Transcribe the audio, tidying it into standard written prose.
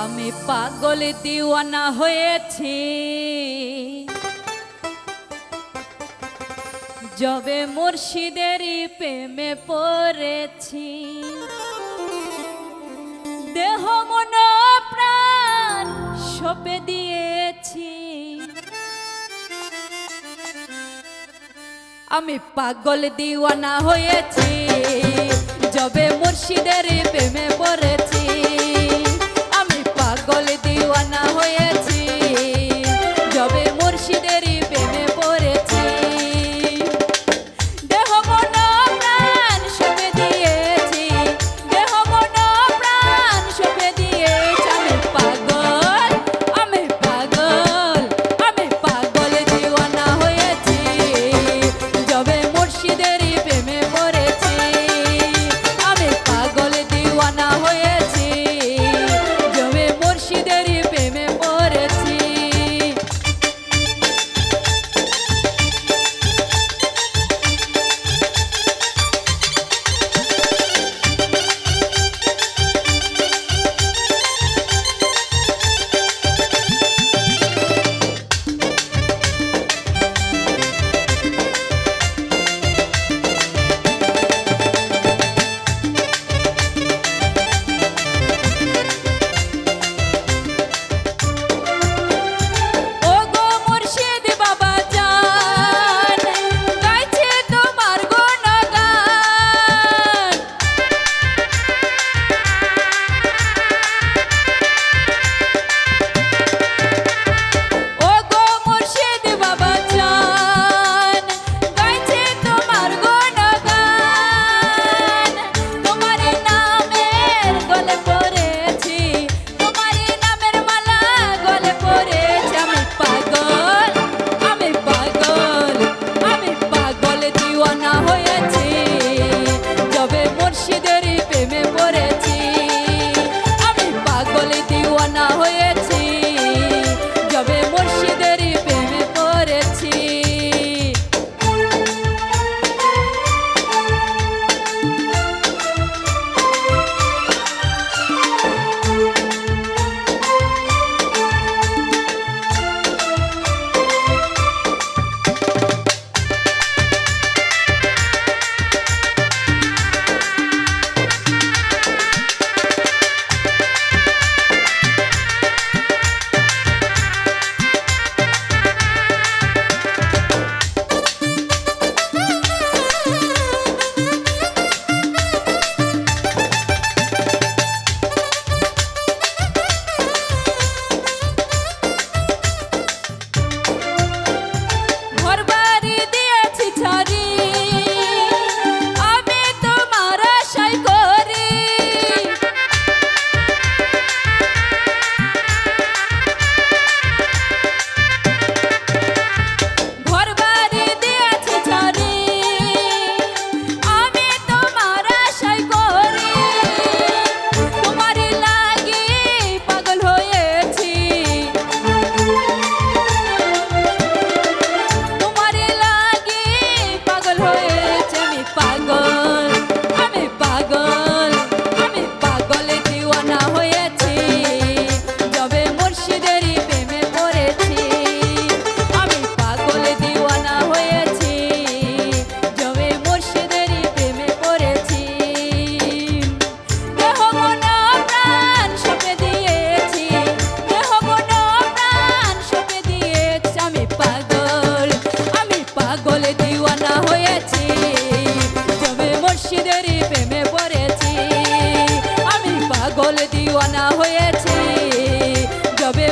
আমি পাগল দিওয়ানা হয়েছি যবে মুর্শিদেরই প্রেমে পড়েছি। দেহ মন প্রাণ সঁপে দিয়েছি। আমি পাগল দিওয়ানা হয়েছি যবে মুর্শিদেরই প্রেমে পড়েছি। আমি পাগল দিওয়ানা হয়েছি যবে মুর্শিদেরই প্রেমে পড়েছি। দেহ মন প্রাণ সঁপে দিয়েছি। দেহ মন প্রাণ সঁপে দিয়েছি। আমি পাগল, আমি পাগল, আমি পাগল দিওয়ানা হয়েছি যবে মুর্শিদেরই প্রেমে পড়েছি। আমি পাগল দিওয়ানা হয়েছি যবে মুর্শিদেরই প্রেমে পড়েছি। দিওয়ানা হয়েছি যবে